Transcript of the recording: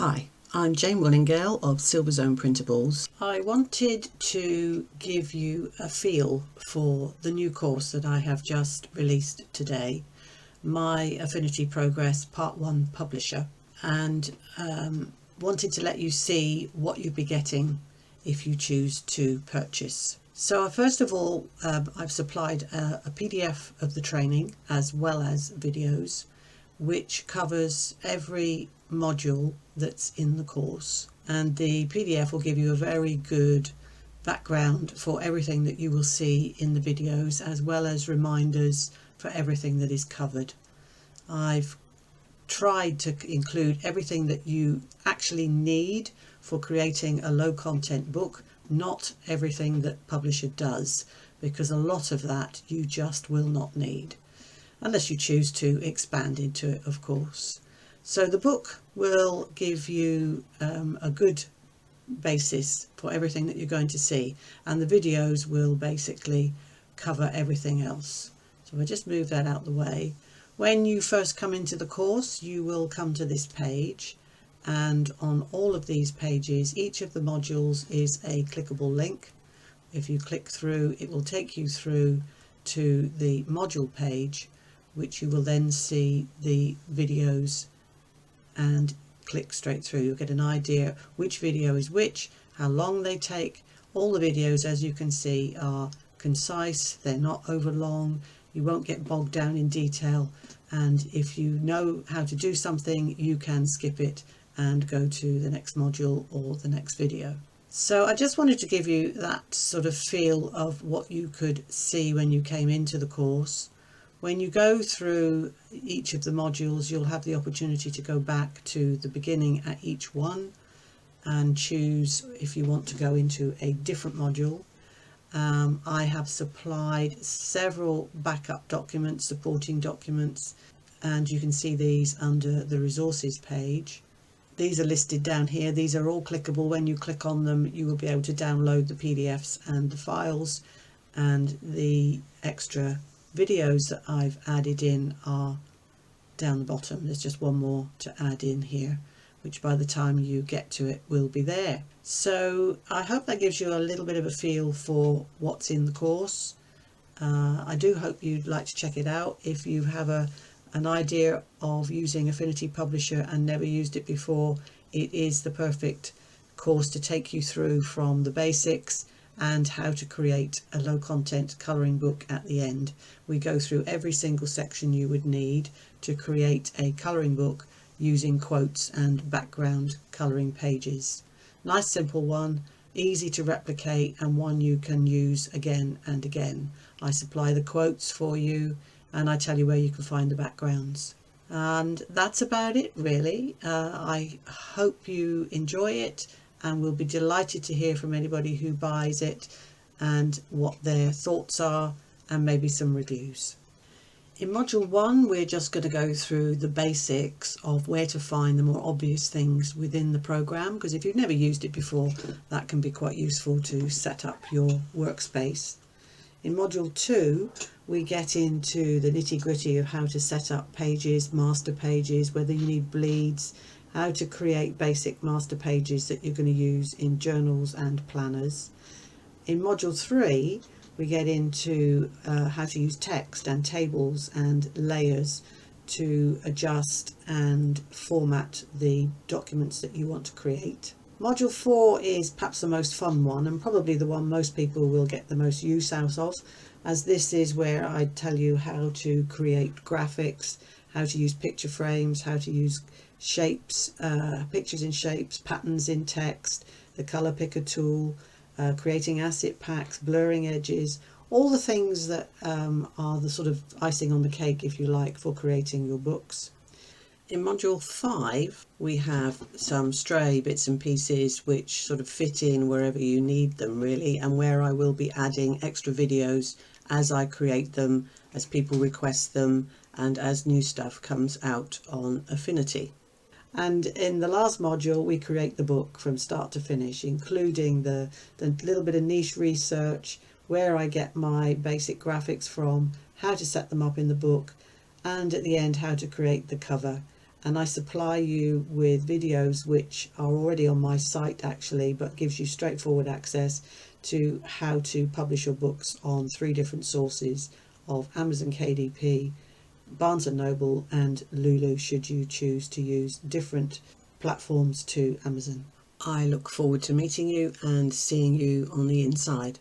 Hi, I'm Jane Wollingale of Silverzone Printables. I wanted to give you a feel for the new course that I have just released today, My Affinity Progress Part 1 Publisher, and wanted to let you see what you'd be getting if you choose to purchase. So first of all, I've supplied a PDF of the training as well as videos, which covers every module that's in the course, and the PDF will give you a very good background for everything that you will see in the videos, as well as reminders for everything that is covered. I've tried to include everything that you actually need for creating a low content book, not everything that publisher does, because a lot of that you just will not need unless you choose to expand into it, of course. So the book will give you a good basis for everything that you're going to see, and the videos will basically cover everything else. So I just move that out the way. When you first come into the course, you will come to this page, and on all of these pages, each of the modules is a clickable link. If you click through, it will take you through to the module page, which you will then see the videos and click straight through. You'll get an idea which video is which, how long they take. All the videos, as you can see, are concise, they're not over long, you won't get bogged down in detail, and if you know how to do something, you can skip it and go to the next module or the next video. So I just wanted to give you that sort of feel of what you could see when you came into the course. When you go through each of the modules, you'll have the opportunity to go back to the beginning at each one and choose if you want to go into a different module. I have supplied several backup documents, supporting documents, and you can see these under the resources page. These are listed down here. These are all clickable. When you click on them, you will be able to download the PDFs and the files, and the extra videos that I've added in are down the bottom. There's just one more to add in here, which by the time you get to it will be there. So I hope that gives you a little bit of a feel for what's in the course. I do hope you'd like to check it out. If you have an idea of using Affinity Publisher and never used it before, it is the perfect course to take you through from the basics and how to create a low content colouring book at the end. We go through every single section you would need to create a colouring book using quotes and background colouring pages. Nice simple one, easy to replicate, and one you can use again and again. I supply the quotes for you and I tell you where you can find the backgrounds. And that's about it really. I hope you enjoy it, and we'll be delighted to hear from anybody who buys it and what their thoughts are, and maybe some reviews. In module 1, we're just going to go through the basics of where to find the more obvious things within the program, because if you've never used it before, that can be quite useful to set up your workspace. In module 2, we get into the nitty-gritty of how to set up pages, master pages, whether you need bleeds, how to create basic master pages that you're going to use in journals and planners. In module 3, we get into how to use text and tables and layers to adjust and format the documents that you want to create. Module 4 is perhaps the most fun one, and probably the one most people will get the most use out of, as this is where I tell you how to create graphics, how to use picture frames, how to use shapes, pictures in shapes, patterns in text, the colour picker tool, creating asset packs, blurring edges, all the things that are the sort of icing on the cake, if you like, for creating your books. In module 5, we have some stray bits and pieces which sort of fit in wherever you need them really, and where I will be adding extra videos as I create them, as people request them, and as new stuff comes out on Affinity. And in the last module, we create the book from start to finish, including the little bit of niche research, where I get my basic graphics from, how to set them up in the book, and at the end, how to create the cover and I supply you with videos which are already on my site actually, but gives you straightforward access to how to publish your books on 3 different sources of Amazon KDP, Barnes & Noble and Lulu, should you choose to use different platforms to Amazon. I look forward to meeting you and seeing you on the inside.